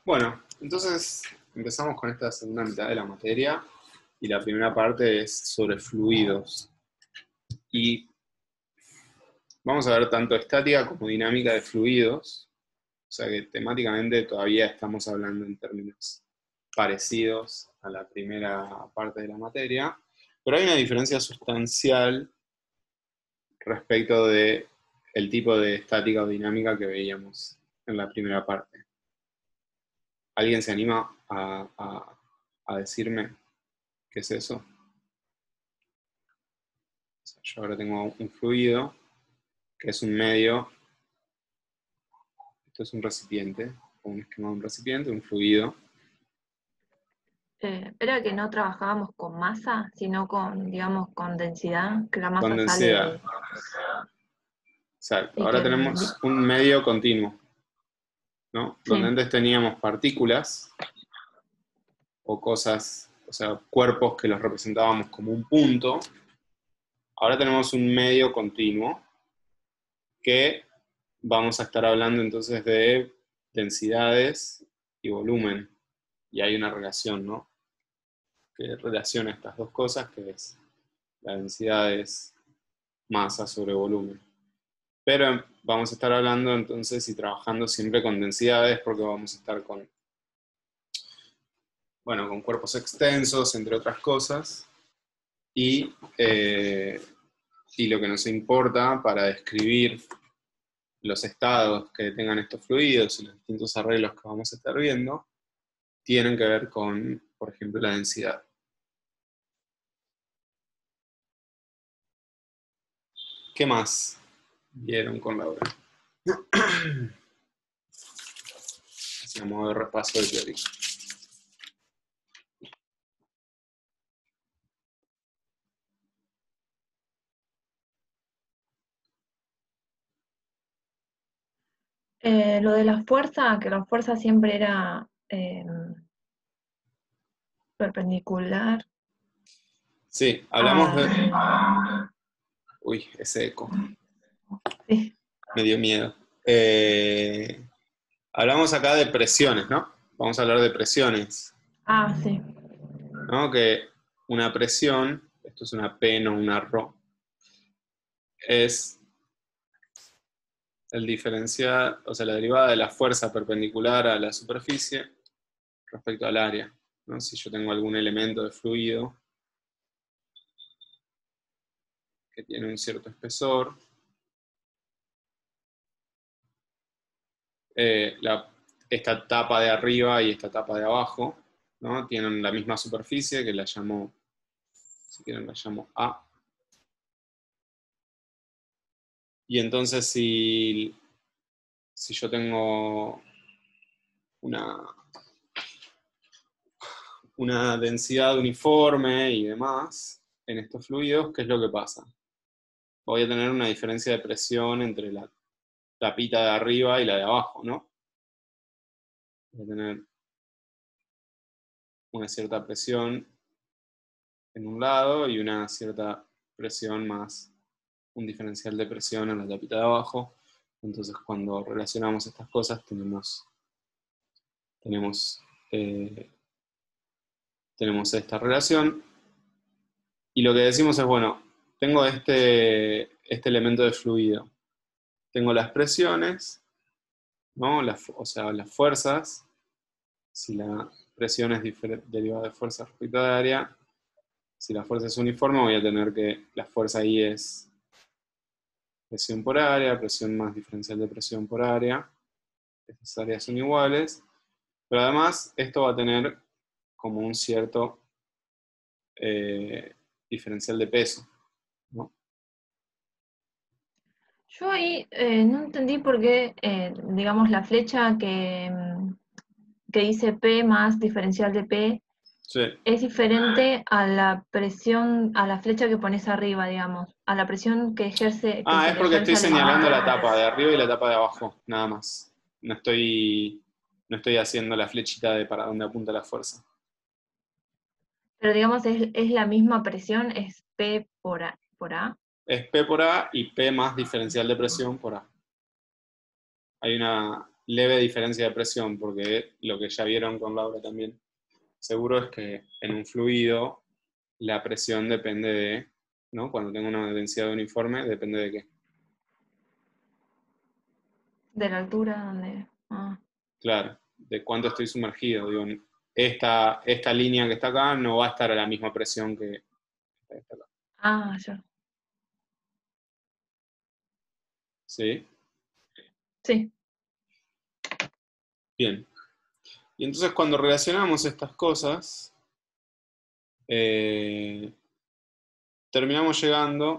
Bueno, entonces empezamos con esta segunda mitad de la materia y la primera parte es sobre fluidos. Y vamos a ver tanto estática como dinámica de fluidos, o sea que temáticamente todavía estamos hablando en términos parecidos a la primera parte de la materia, pero hay una diferencia sustancial respecto de el tipo de estática o dinámica que veíamos en la primera parte. ¿Alguien se anima a decirme qué es eso? O sea, yo ahora tengo un fluido, que es un medio, esto es un recipiente, o un esquema de un recipiente, un fluido. Era que no trabajábamos con masa, sino con, digamos, con densidad, que la Con masa sale densidad. de... Exacto. y Ahora que... tenemos un medio continuo, ¿no? Donde Sí, antes teníamos partículas o cosas, o sea, cuerpos que los representábamos como un punto. Ahora tenemos un medio continuo que vamos a estar hablando entonces de densidades y volumen. Y hay una relación, ¿no? Que relaciona estas dos cosas, que es la densidad es masa sobre volumen. Pero vamos a estar hablando entonces y trabajando siempre con densidades porque vamos a estar con, bueno, con cuerpos extensos, entre otras cosas, y, eh, y lo que nos importa para describir los estados que tengan estos fluidos y los distintos arreglos que vamos a estar viendo, tienen que ver con, por ejemplo, la densidad. ¿Qué más vieron con Laura? Así a modo de repaso de teórico. lo de la fuerza, que la fuerza siempre era perpendicular Sí, hablamos de... a... Uy, ese eco. Sí. Me dio miedo. Hablamos acá de presiones, ¿no? Vamos a hablar de presiones, Ah, sí. ¿no? Que una presión, esto es una P, no una ρ, es el diferencial, o sea, la derivada de la fuerza perpendicular a la superficie respecto al área, ¿no? Si yo tengo algún elemento de fluido que tiene un cierto espesor, esta tapa de arriba y esta tapa de abajo, ¿no? Tienen la misma superficie, que la llamo, si quieren la llamo A. Y entonces si yo tengo una densidad uniforme y demás en estos fluidos, ¿qué es lo que pasa? Voy a tener una diferencia de presión entre la tapita de arriba y la de abajo, ¿no? Voy a tener una cierta presión en un lado y una cierta presión más un diferencial de presión en la tapita de abajo. Entonces cuando relacionamos estas cosas tenemos, eh, tenemos esta relación y lo que decimos es, bueno, tengo este elemento de fluido, tengo las presiones, ¿no? O sea, las fuerzas, si la presión es derivada de fuerza respecto de área, si la fuerza es uniforme voy a tener que la fuerza ahí es presión por área, presión más diferencial de presión por área, estas áreas son iguales, pero además esto va a tener como un cierto diferencial de peso, ¿no? Yo ahí no entendí por qué, digamos, la flecha que dice P más diferencial de P Sí. es diferente a la presión, a la flecha que pones arriba, digamos, a la presión que ejerce, que Ah, se es le porque ejerce estoy al elemento. señalando la tapa de arriba y la tapa de abajo, nada más. No estoy haciendo la flechita de para dónde apunta la fuerza. Pero digamos, es la misma presión, es P por A. Es P por A y P más diferencial de presión por A. Hay una leve diferencia de presión, porque lo que ya vieron con Laura también, seguro es que en un fluido la presión depende de, ¿no? Cuando tengo una densidad uniforme, depende de qué. De la altura donde... Ah, Claro, de cuánto estoy sumergido. Digo, esta línea que está acá no va a estar a la misma presión que esta que está acá. ya. ¿Sí? Sí. Bien. Y entonces cuando relacionamos estas cosas, terminamos llegando,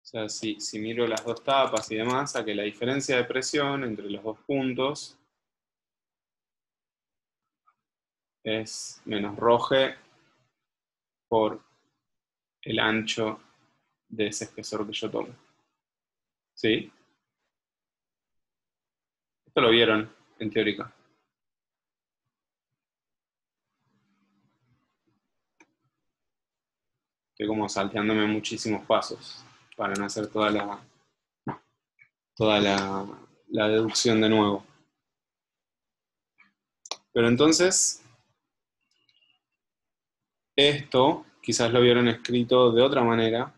o sea, si miro las dos tapas y demás, a que la diferencia de presión entre los dos puntos es menos roje por el ancho de ese espesor que yo tomo. ¿Sí? Esto lo vieron en teórica. Estoy como salteándome muchísimos pasos para no hacer toda la deducción de nuevo. Pero entonces, esto quizás lo vieron escrito de otra manera,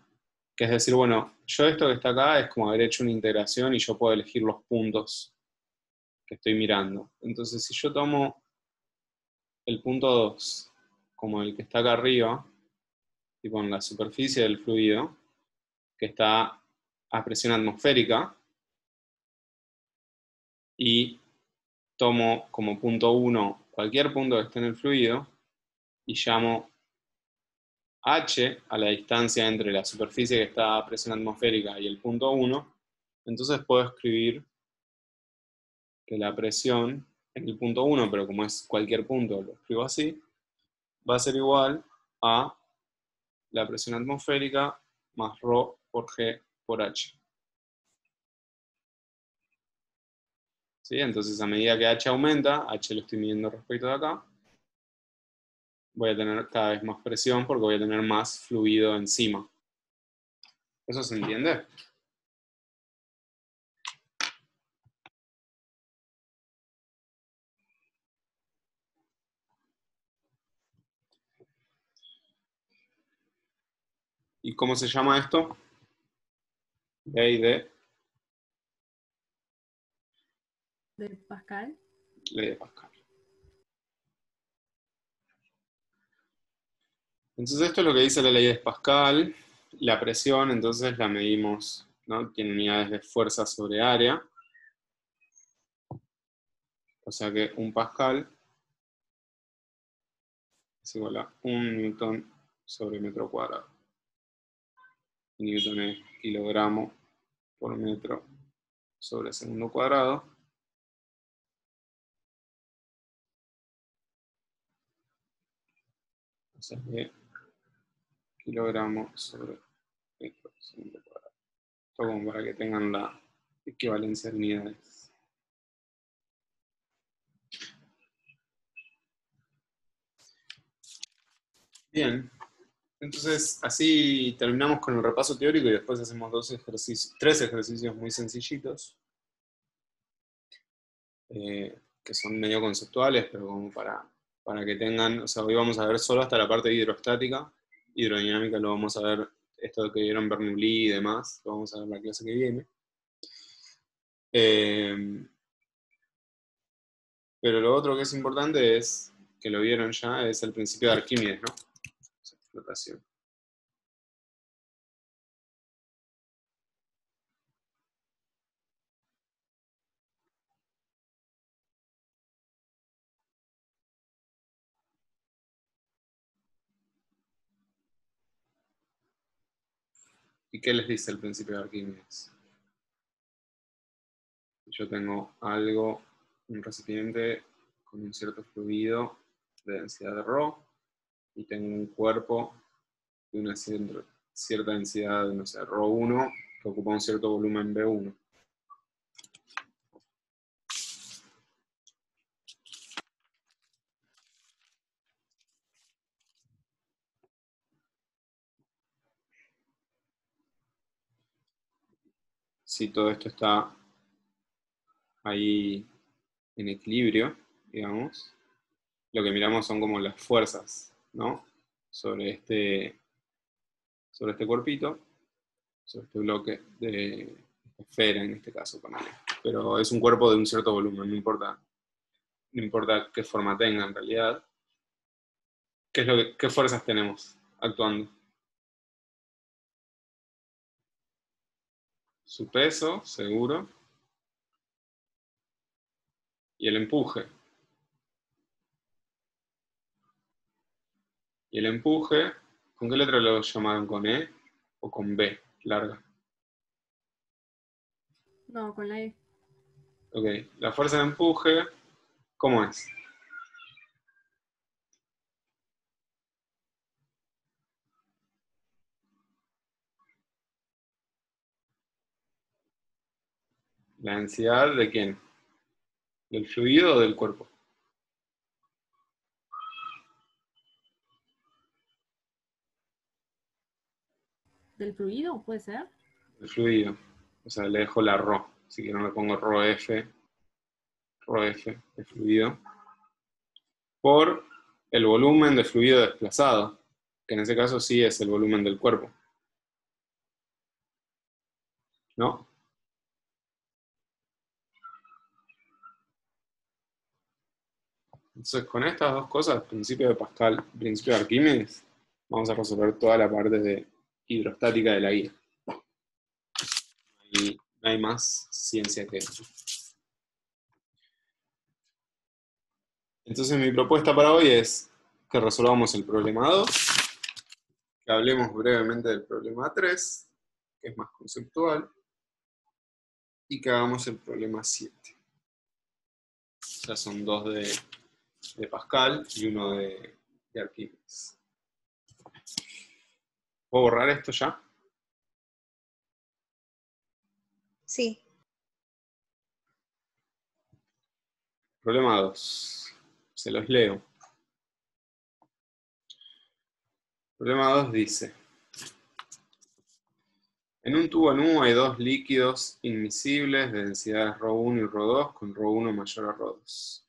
que es decir, bueno, yo esto que está acá es como haber hecho una integración y yo puedo elegir los puntos que estoy mirando. Entonces, si yo tomo el punto 2 como el que está acá arriba, tipo en la superficie del fluido, que está a presión atmosférica, y tomo como punto 1 cualquier punto que esté en el fluido y llamo h a la distancia entre la superficie que está a presión atmosférica y el punto 1, entonces puedo escribir que la presión en el punto 1, pero como es cualquier punto, lo escribo así, va a ser igual a la presión atmosférica más ρ por g por h. ¿Sí? Entonces, a medida que h aumenta, h lo estoy midiendo respecto de acá, voy a tener cada vez más presión porque voy a tener más fluido encima. ¿Eso se entiende? ¿Y cómo se llama esto? Ley de Pascal. de Pascal. Entonces esto es lo que dice la ley de Pascal. La presión, entonces la medimos, ¿no? Tiene unidades de fuerza sobre área. O sea que un pascal es igual a 1 newton sobre metro cuadrado. Newton es kilogramo por metro sobre segundo cuadrado. O sea que kilogramo sobre metro segundo cuadrado. Esto como para que tengan la equivalencia de unidades. Bien, entonces así terminamos con el repaso teórico y después hacemos tres ejercicios muy sencillitos, que son medio conceptuales, pero como para que tengan, o sea, hoy vamos a ver solo hasta la parte hidrostática, hidrodinámica lo vamos a ver, esto que vieron Bernoulli y demás, lo vamos a ver la clase que viene. Pero lo otro que es importante es, que lo vieron ya, es el principio de Arquímedes, ¿no? O sea, flotación. ¿Y qué les dice el principio de Arquímedes? Yo tengo algo, un recipiente con un cierto fluido de densidad de ρ, y tengo un cuerpo de una cierta densidad, no sé, ρ1, que ocupa un cierto volumen V1. Si todo esto está ahí en equilibrio, digamos, lo que miramos son como las fuerzas, ¿no? Sobre este cuerpito, sobre este bloque de esfera en este caso, ponele. Pero es un cuerpo de un cierto volumen, no importa qué forma tenga en realidad. ¿Qué fuerzas tenemos actuando? Su peso, seguro, y el empuje. Y el empuje, ¿con qué letra lo llamaron? ¿Con E o con B larga? No, con la E. Ok, la fuerza de empuje, ¿cómo es? ¿La densidad de quién? ¿Del fluido o del cuerpo? ¿Del fluido? ¿Puede ser? Del fluido. O sea, le dejo la ρ. Si quiero le pongo ρf de fluido. Por el volumen de fluido desplazado, que en ese caso sí es el volumen del cuerpo. ¿No? Entonces, con estas dos cosas, principio de Pascal, principio de Arquímedes, vamos a resolver toda la parte de hidrostática de la guía. Y no hay más ciencia que eso. Entonces, mi propuesta para hoy es que resolvamos el problema 2, que hablemos brevemente del problema 3, que es más conceptual, y que hagamos el problema 7. Ya son dos de Pascal y uno de Arquímedes. ¿Puedo borrar esto ya? Sí. Problema 2. Se los leo. Problema 2 dice: en un tubo nu hay dos líquidos inmiscibles de densidades ρ1 y ρ2 con ρ1 mayor a ρ2.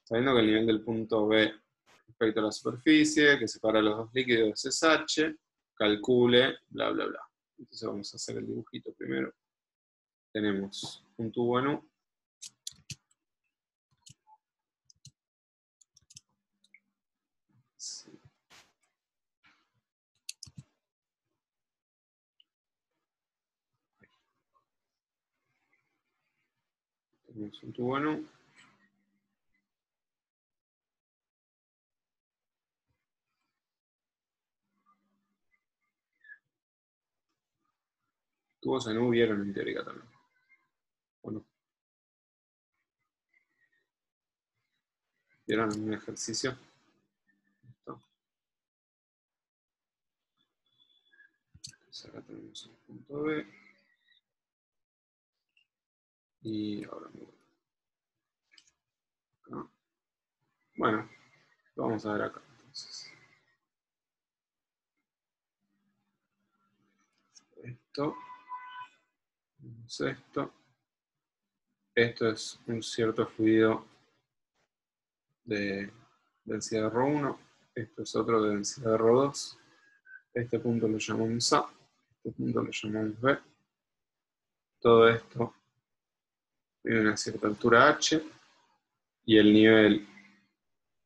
Sabiendo que el nivel del punto B respecto a la superficie que separa los dos líquidos es h, calcule, bla, bla, bla. Entonces vamos a hacer el dibujito primero. Tenemos un tubo nu. Sí. Tenemos un tubo nu. Tubos en U vieron en teórica también. Bueno, ¿vieron un ejercicio? Listo. Entonces acá tenemos el punto B. Y ahora me voy acá. Bueno, lo vamos a ver acá entonces. Esto. Esto es un cierto fluido de densidad ρ1. Esto es otro de densidad ρ2. Este punto lo llamamos A. Este punto lo llamamos B. Todo esto tiene una cierta altura h. Y el nivel,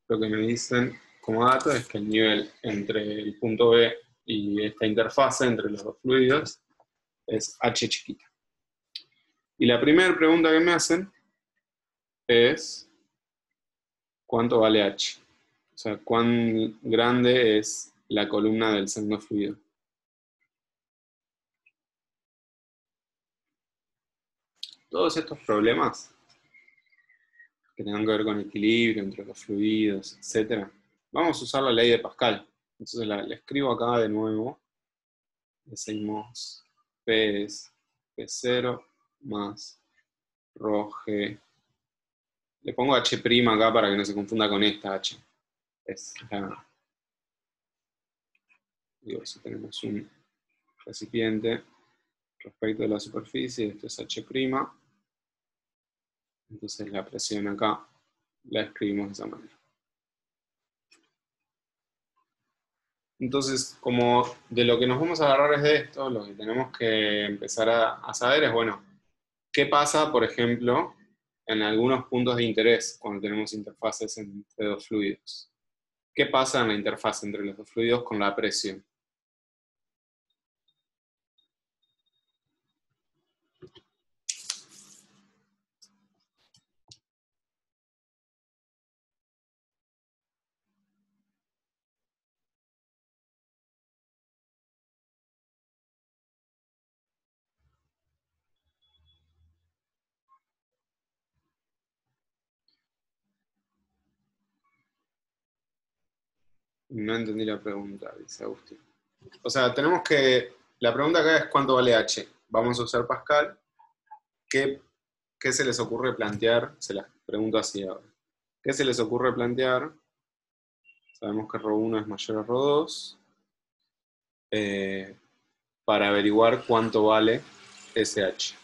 lo que me dicen como dato es que el nivel entre el punto B y esta interfase entre los dos fluidos es h chiquita. Y la primera pregunta que me hacen es ¿cuánto vale h? O sea, ¿cuán grande es la columna del segundo fluido? Todos estos problemas que tengan que ver con equilibrio entre los fluidos, etc., vamos a usar la ley de Pascal. Entonces la escribo acá de nuevo. Decimos P es P0 más ρg. Le pongo H' acá para que no se confunda con esta H. Es la... Digo, si tenemos un recipiente respecto de la superficie, esto es H', Entonces la presión acá la escribimos de esa manera. Entonces, como de lo que nos vamos a agarrar es de esto, lo que tenemos que empezar a saber es, bueno, ¿qué pasa, por ejemplo, en algunos puntos de interés cuando tenemos interfaces entre dos fluidos? ¿Qué pasa en la interfaz entre los dos fluidos con la presión? No entendí la pregunta, dice Agustín. O sea, tenemos que... La pregunta acá es ¿cuánto vale H? Vamos a usar Pascal. ¿Qué se les ocurre plantear? Se las pregunto así ahora. ¿Qué se les ocurre plantear? Sabemos que ρ1 es mayor a ρ2. Para averiguar cuánto vale SH.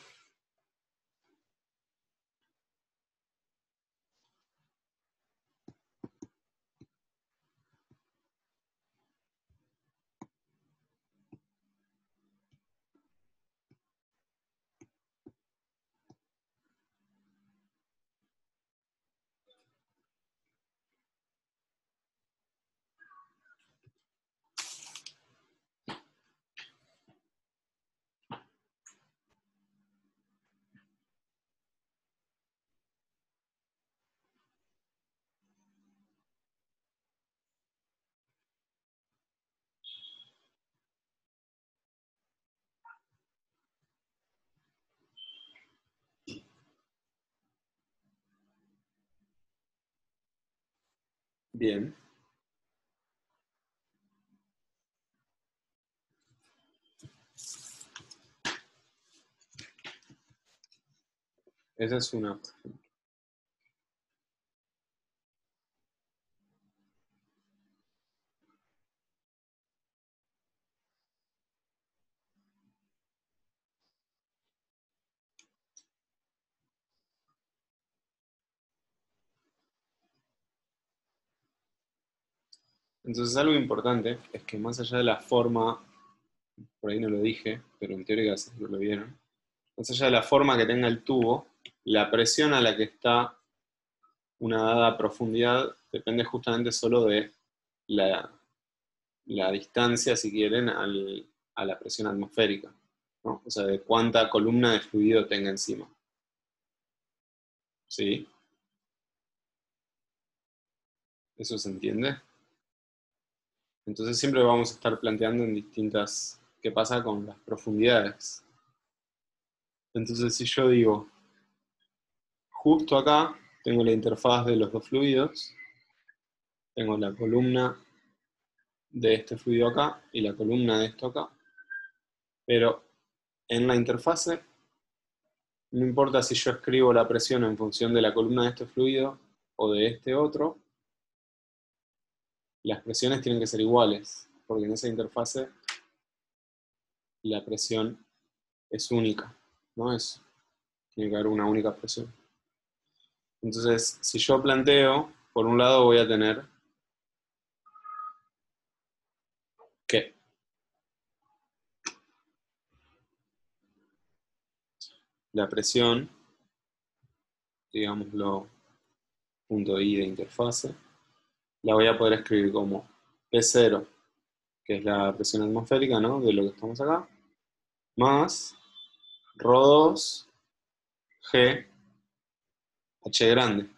Bien. Esa es una. Entonces algo importante es que más allá de la forma, por ahí no lo dije, pero en teoría no lo vieron, más allá de la forma que tenga el tubo, la presión a la que está una dada profundidad depende justamente solo de la distancia, si quieren, a la presión atmosférica, ¿no? O sea, de cuánta columna de fluido tenga encima. ¿Sí? ¿Eso se entiende? Entonces siempre vamos a estar planteando en distintas qué pasa con las profundidades. Entonces si yo digo, justo acá tengo la interfaz de los dos fluidos, tengo la columna de este fluido acá y la columna de esto acá, pero en la interfase no importa si yo escribo la presión en función de la columna de este fluido o de este otro, las presiones tienen que ser iguales, porque en esa interfase la presión es única, ¿no? Tiene que haber una única presión. Entonces, si yo planteo, por un lado voy a tener que la presión, digámoslo, punto I de interfase, la voy a poder escribir como P0, que es la presión atmosférica, ¿no? De lo que estamos acá, más ρ2 G H grande.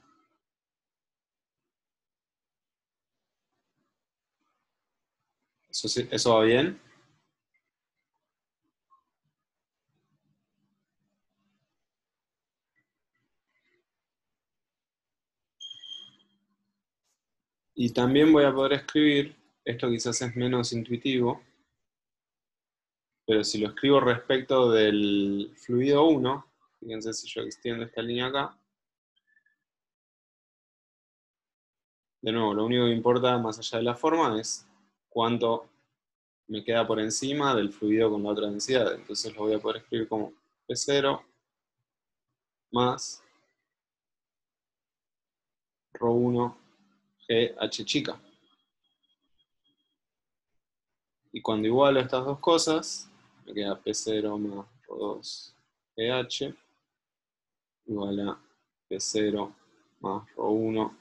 ¿Eso va bien? Y también voy a poder escribir, esto quizás es menos intuitivo, pero si lo escribo respecto del fluido 1, fíjense si yo extiendo esta línea acá, de nuevo, lo único que importa más allá de la forma es cuánto me queda por encima del fluido con la otra densidad. Entonces lo voy a poder escribir como P0 más Rho1 G H chica. Y cuando igualo estas dos cosas, me queda P0 más Rho2 GH igual a P0 más Rho1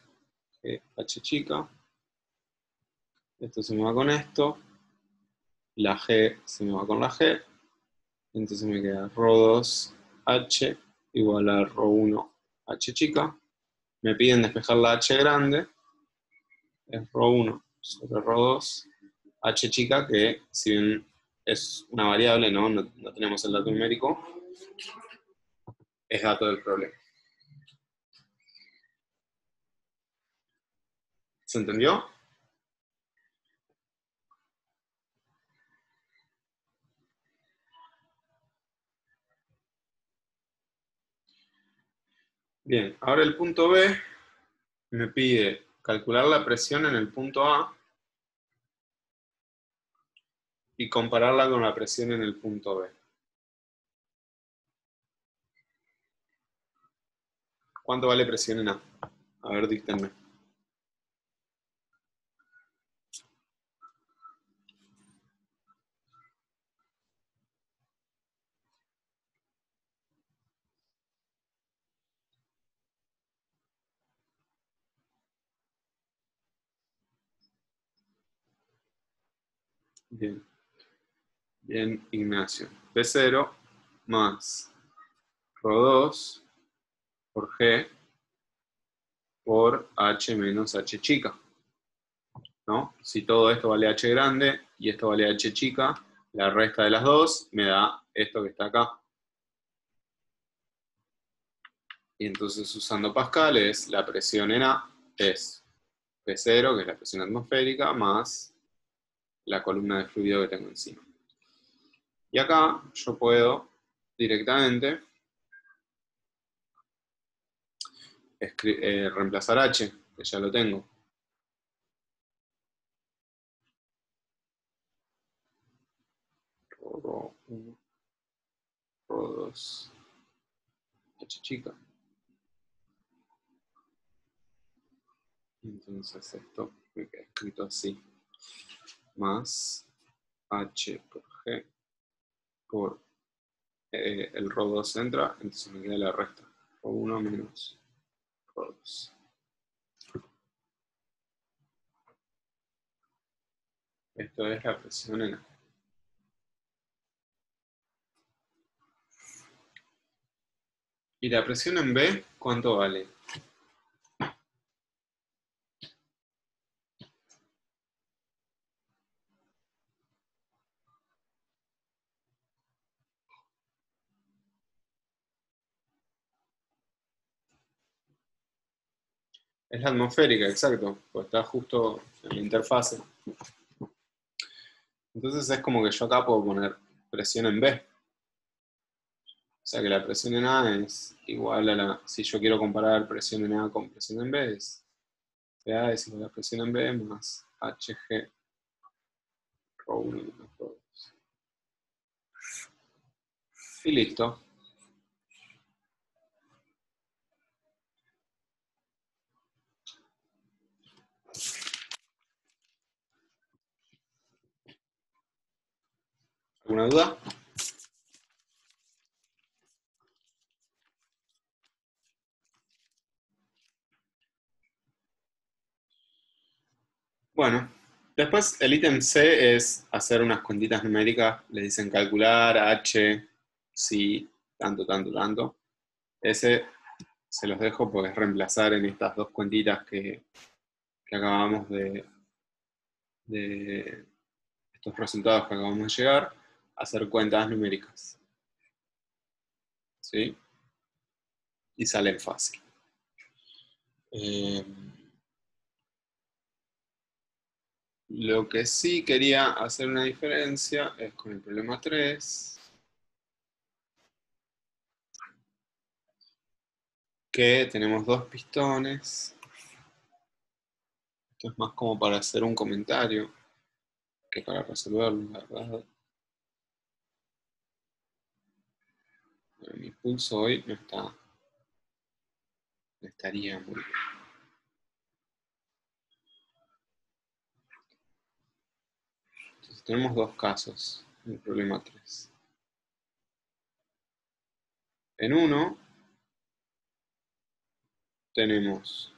GH chica. Esto se me va con esto. La G se me va con la G. Entonces me queda Rho2 H igual a Rho1 H chica. Me piden despejar la H grande. Es Rho1 sobre Rho2 H chica, que si bien es una variable, no tenemos el dato numérico, es dato del problema. ¿Se entendió? Bien, ahora el punto B me pide calcular la presión en el punto A y compararla con la presión en el punto B. ¿Cuánto vale presión en A? A ver, díctenme. Bien. Bien, Ignacio. P0 más Rho2 por G por H menos H chica. ¿No? Si todo esto vale H grande y esto vale H chica, la resta de las dos me da esto que está acá. Y entonces usando Pascal es la presión en A es P0, que es la presión atmosférica, más la columna de fluido que tengo encima. Y acá yo puedo directamente reemplazar H, que ya lo tengo. Rho1, Rho2, H chica. Entonces esto me queda escrito así. Más H por G por el Rho2 entra, entonces me queda la resta. Rho1 menos Rho2. Esto es la presión en A. ¿Y la presión en B cuánto vale? Es la atmosférica, exacto, pues está justo en la interfase. Entonces es como que yo acá puedo poner presión en B. O sea que la presión en A es igual a la... Si yo quiero comparar presión en A con presión en B, es PA es igual a presión en B más HG Rho1 menos Rho2. Y listo. ¿Alguna duda? Bueno, después el ítem C es hacer unas cuentitas numéricas, le dicen calcular, H, si, tanto, tanto, tanto. Ese se los dejo porque es reemplazar en estas dos cuentitas que acabamos de estos resultados que acabamos de llegar, hacer cuentas numéricas. ¿Sí? Y salen fácil. Lo que sí quería hacer una diferencia es con el problema 3, que tenemos dos pistones. Esto es más como para hacer un comentario que para resolverlo, la verdad. Mi pulso hoy no estaría muy bien. Entonces tenemos dos casos en el problema 3. En uno tenemos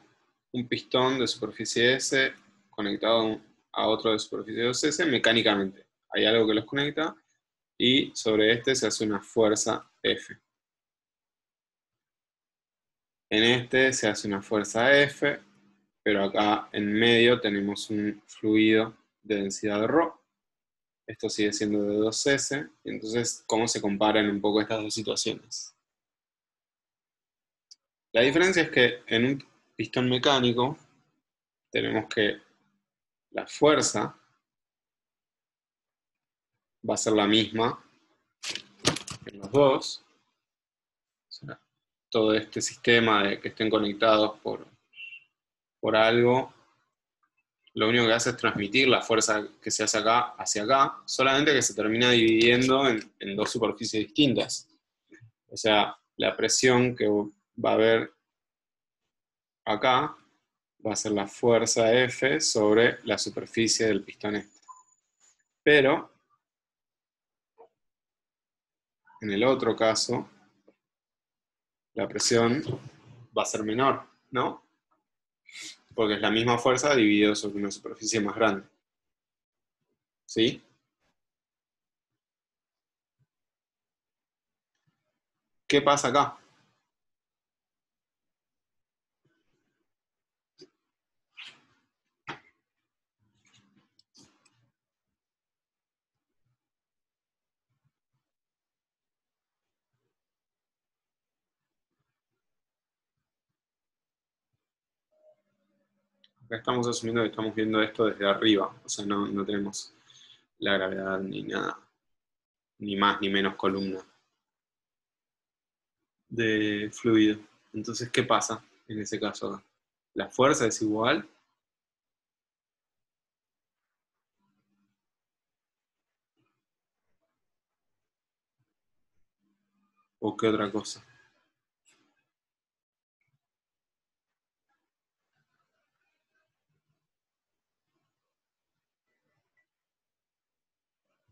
un pistón de superficie S conectado a otro de superficie S mecánicamente. Hay algo que los conecta y sobre este se hace una fuerza F. En este se hace una fuerza F, pero acá en medio tenemos un fluido de densidad de ρ. Esto sigue siendo de 2S. Entonces, ¿cómo se comparan un poco estas dos situaciones? La diferencia es que en un pistón mecánico tenemos que la fuerza va a ser la misma en los dos. O sea, todo este sistema de que estén conectados por algo, lo único que hace es transmitir la fuerza que se hace acá hacia acá, solamente que se termina dividiendo en dos superficies distintas. O sea, la presión que va a haber acá va a ser la fuerza F sobre la superficie del pistón este. Pero, en el otro caso, la presión va a ser menor, ¿no? Porque es la misma fuerza dividido sobre una superficie más grande. ¿Sí? ¿Qué pasa acá? Acá estamos asumiendo que estamos viendo esto desde arriba, o sea, no tenemos la gravedad ni nada, ni más ni menos columna de fluido. Entonces, ¿qué pasa en ese caso acá? ¿La fuerza es igual? ¿O qué otra cosa?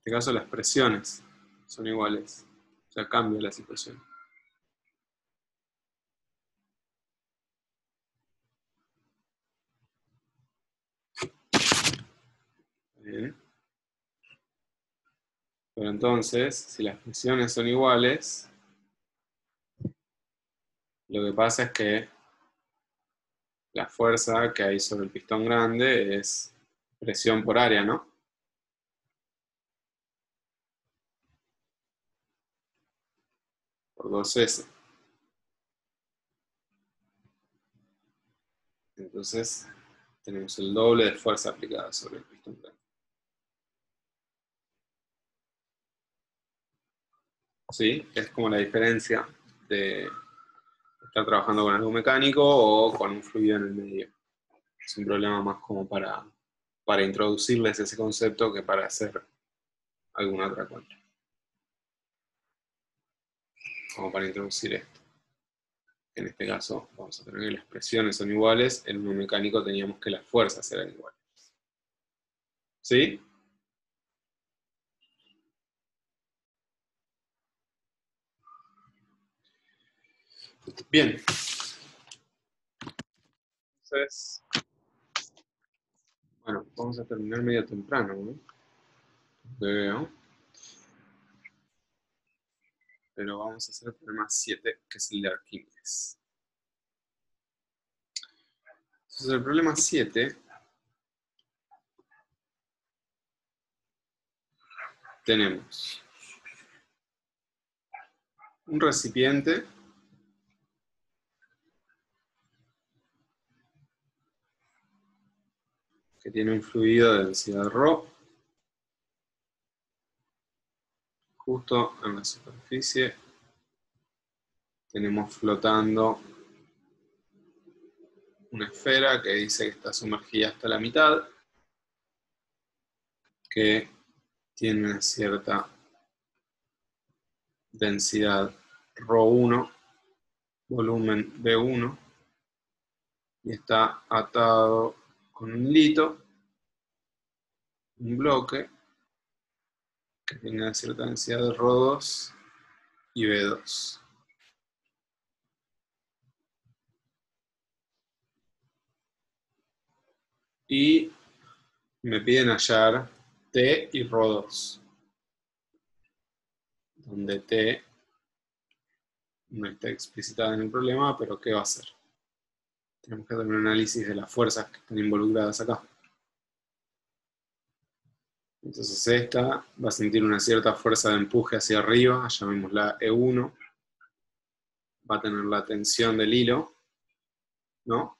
En este caso las presiones son iguales, o sea, cambia la situación. Bien. Pero entonces, si las presiones son iguales, lo que pasa es que la fuerza que hay sobre el pistón grande es presión por área, ¿no? Por 2S. Entonces, tenemos el doble de fuerza aplicada sobre el pistón grande. ¿Sí? Es como la diferencia de estar trabajando con algo mecánico o con un fluido en el medio. Es un problema más como para introducirles ese concepto que para hacer alguna otra cosa. Como para introducir esto. En este caso, vamos a tener que las presiones son iguales, en uno mecánico teníamos que las fuerzas eran iguales. ¿Sí? Bien. Entonces, bueno, vamos a terminar medio temprano, ¿no? Veo. Pero vamos a hacer el problema 7, que es el de Arquímedes. Entonces, el problema 7 tenemos un recipiente que tiene un fluido de densidad ρ justo en la superficie. Tenemos flotando una esfera que dice que está sumergida hasta la mitad, que tiene una cierta densidad ρ1, volumen V1, y está atado con un hilito, un bloque, que tenga cierta densidad de ρ2 y B2. Y me piden hallar T y ρ2, donde T no está explicitada en el problema, pero ¿qué va a hacer? Tenemos que hacer un análisis de las fuerzas que están involucradas acá. Entonces esta va a sentir una cierta fuerza de empuje hacia arriba, llamémosla E1. Va a tener la tensión del hilo, ¿no?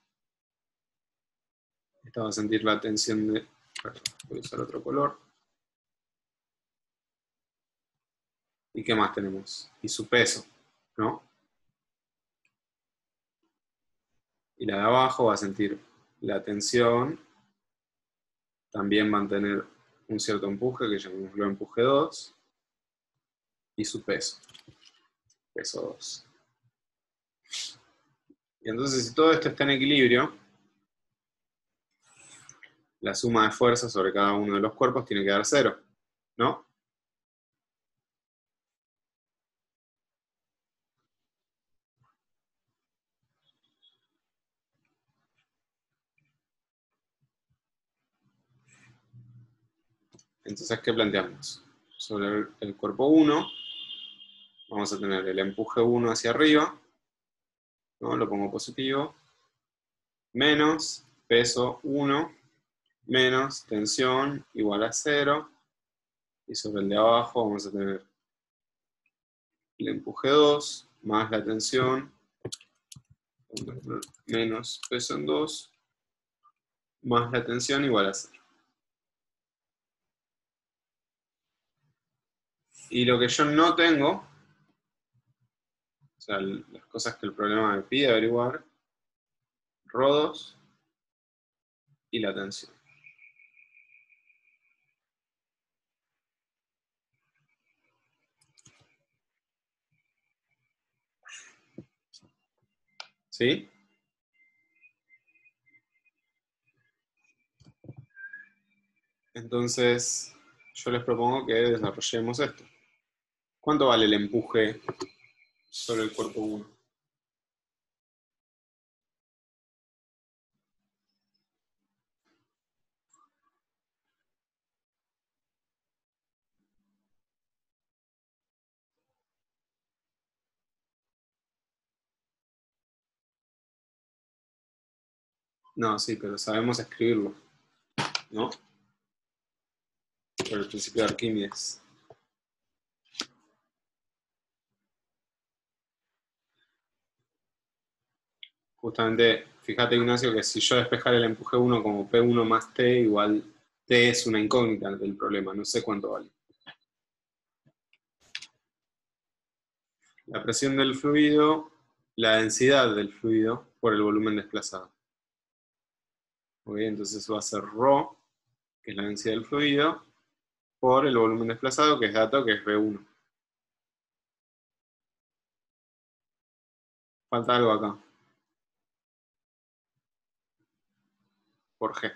Esta va a sentir la tensión de... Perdón, voy a usar otro color. ¿Y qué más tenemos? Y su peso, ¿no? Y la de abajo va a sentir la tensión. También van a tener un cierto empuje, que llamémoslo empuje 2. Y su peso. Peso 2. Y entonces, si todo esto está en equilibrio, la suma de fuerzas sobre cada uno de los cuerpos tiene que dar 0, ¿no? Entonces, ¿qué planteamos? Sobre el cuerpo 1, vamos a tener el empuje 1 hacia arriba, ¿no? Lo pongo positivo, menos peso 1, menos tensión igual a 0, y sobre el de abajo vamos a tener el empuje 2, más la tensión, menos peso en 2, más la tensión igual a 0. Y lo que yo no tengo, o sea, las cosas que el problema me pide averiguar, ρ2 y la tensión. ¿Sí? Entonces, yo les propongo que desarrollemos esto. ¿Cuánto vale el empuje sobre el cuerpo 1? No, sí, pero sabemos escribirlo, ¿no? Por el principio de Arquímedes. Justamente, fíjate, Ignacio, que si yo despejara el empuje 1 como P1 más T, igual T es una incógnita del problema, no sé cuánto vale. La presión del fluido, la densidad del fluido por el volumen desplazado. ¿Ok? Entonces va a ser ρ, que es la densidad del fluido, por el volumen desplazado, que es dato, que es V1. Falta algo acá. Por G.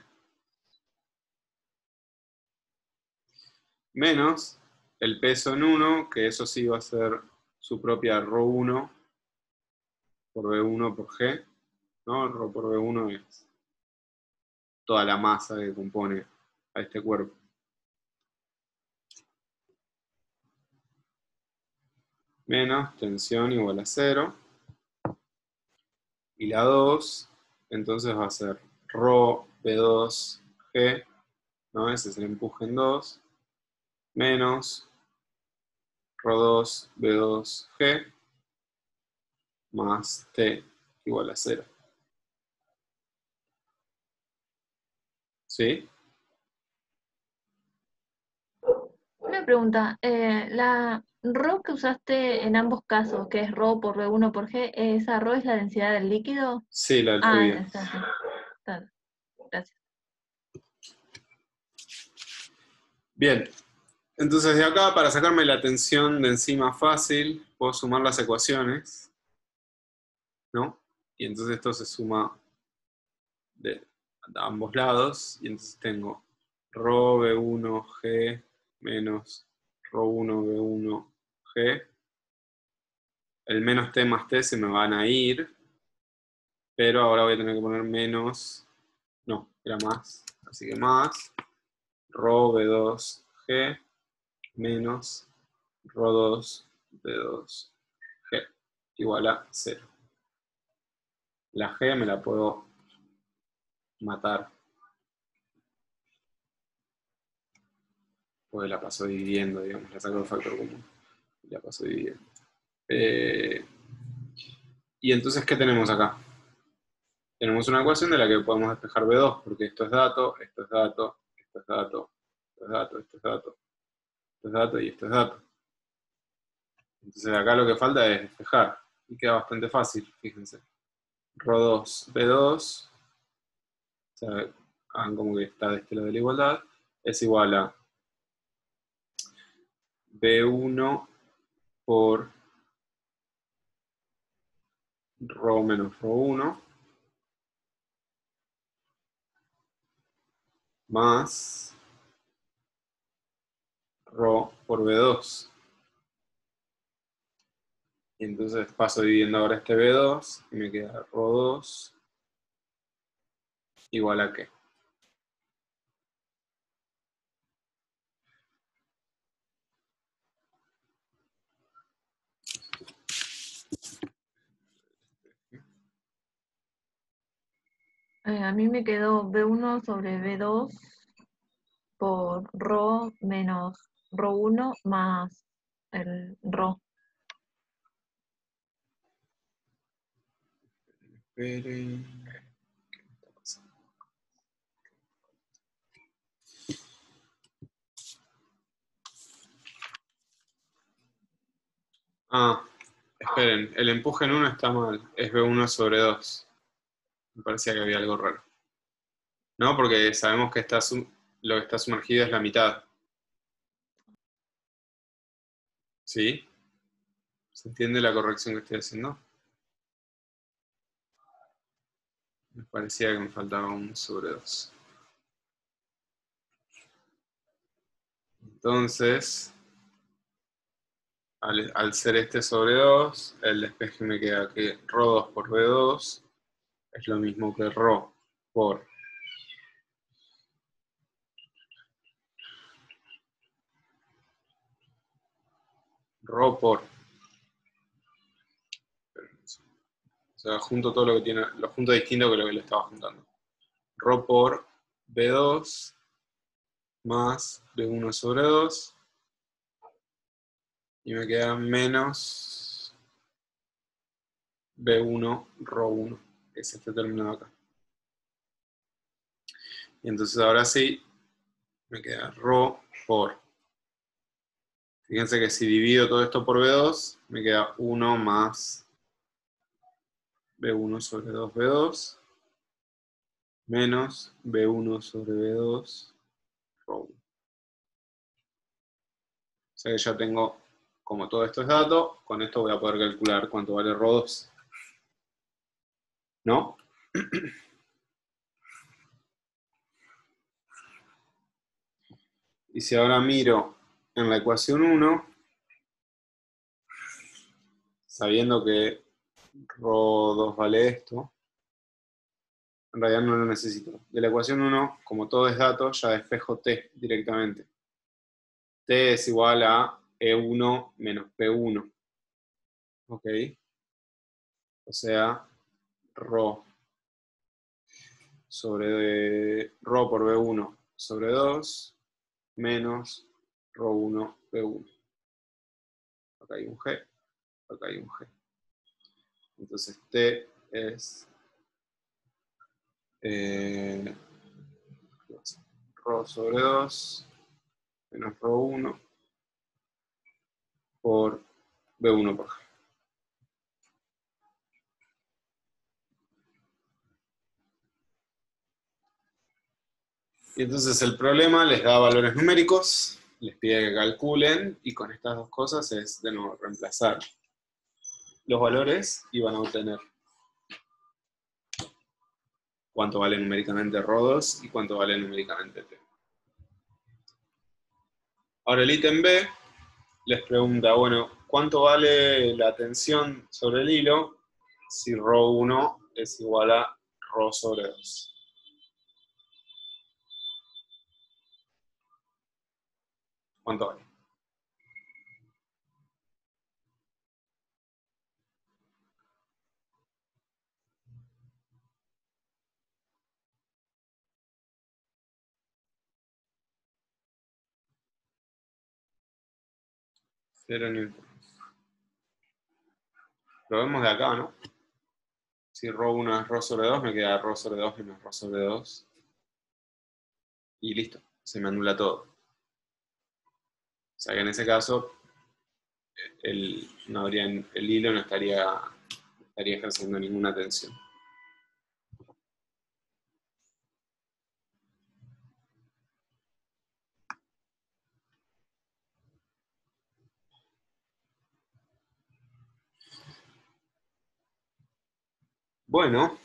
Menos el peso en 1, que eso sí va a ser su propia ρ1 por V1 por G. ¿No? Rho por V1 es toda la masa que compone a este cuerpo. Menos tensión igual a 0. Y la 2, entonces va a ser ρ V2 G, ¿no? Ese es el empuje en 2, menos ρ2 V2 G, más T igual a 0. ¿Sí? Una pregunta, la ρ que usaste en ambos casos, que es ρ por V1 por G, ¿esa ρ es la densidad del líquido? Sí, la del Ah, fluido. está. Gracias. Bien, entonces de acá, para sacarme la tensión de encima fácil, puedo sumar las ecuaciones, ¿no? Y entonces esto se suma de ambos lados, y entonces tengo ρ V1 G menos ρ1, B1, G. El menos T más T se me van a ir, pero ahora voy a tener que poner menos, no, era más, así que más, ρ, B2, G, menos ρ2, B2, G, igual a 0. La G me la puedo matar, porque la paso dividiendo, digamos, la saco del factor común y la paso dividiendo. Y entonces, ¿qué tenemos acá? Tenemos una ecuación de la que podemos despejar B2, porque esto es dato, esto es dato, esto es dato, esto es dato, esto es dato, esto es dato y esto es dato. Entonces acá lo que falta es despejar, y queda bastante fácil, fíjense. ρ2, B2, o sea, hagan como que está de este lado de la igualdad, es igual a B1 por ρ menos ρ1 más ρ por B2. Y entonces paso dividiendo ahora este B2 y me queda ρ2 igual a ¿qué? A mí me quedó B1 sobre B2 por ρ menos ρ1 más el ρ. Esperen. ¿Qué me está pasando? Ah, esperen, el empuje en 1 está mal, es B1 sobre 2. Me parecía que había algo raro. No, porque sabemos que lo que está sumergido es la mitad. ¿Sí? ¿Se entiende la corrección que estoy haciendo? Me parecía que me faltaba 1 sobre 2. Entonces, al ser este sobre 2, el despeje me queda que ρ2 por B2 es lo mismo que ρ por o sea, junto todo lo que tiene, lo junto distinto que lo que le estaba juntando. ρ por B2 más B1 sobre 2 y me queda menos B1 ρ1, que es este término de acá. Y entonces ahora sí, me queda ρ por, fíjense que si divido todo esto por B2, me queda 1 más B1 sobre 2 B2 menos B1 sobre B2 ρ1. O sea que ya tengo, como todo esto es dato, con esto voy a poder calcular cuánto vale ρ2. ¿No? Y si ahora miro en la ecuación 1, sabiendo que ρ2 vale esto, en realidad no lo necesito. De la ecuación 1, como todo es dato, ya despejo t directamente. T es igual a E1 menos P1. ¿Ok? O sea, ρ por B1 sobre 2 menos ρ1 B1. Acá hay un G, acá hay un G. Entonces T es ρ sobre 2 menos ρ1 por B1 por G. Y entonces el problema les da valores numéricos, les pide que calculen, y con estas dos cosas es de nuevo reemplazar los valores y van a obtener cuánto vale numéricamente ρ2 y cuánto vale numéricamente t. Ahora el ítem B les pregunta, bueno, ¿cuánto vale la tensión sobre el hilo si ρ1 es igual a ρ sobre 2? ¿Cuánto vale? Cero newtons. Lo vemos de acá, ¿no? Si ρ1 es ρ sobre 2, me queda ρ sobre 2 menos ρ sobre 2. Y listo, se me anula todo. O sea que en ese caso, el hilo no estaría ejerciendo ninguna tensión. Bueno,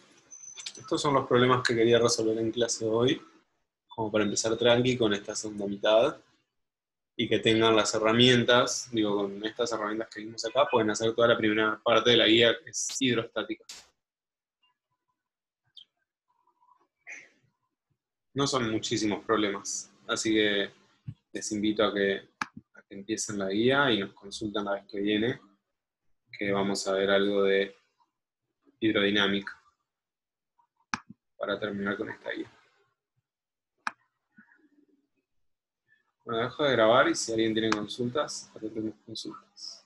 estos son los problemas que quería resolver en clase hoy, como para empezar tranqui con esta segunda mitad, y que tengan las herramientas, digo, con estas herramientas que vimos acá, pueden hacer toda la primera parte de la guía, que es hidrostática. No son muchísimos problemas, así que les invito a que empiecen la guía y nos consulten la vez que viene, que vamos a ver algo de hidrodinámica para terminar con esta guía. Bueno, dejo de grabar y si alguien tiene consultas, atendemos consultas.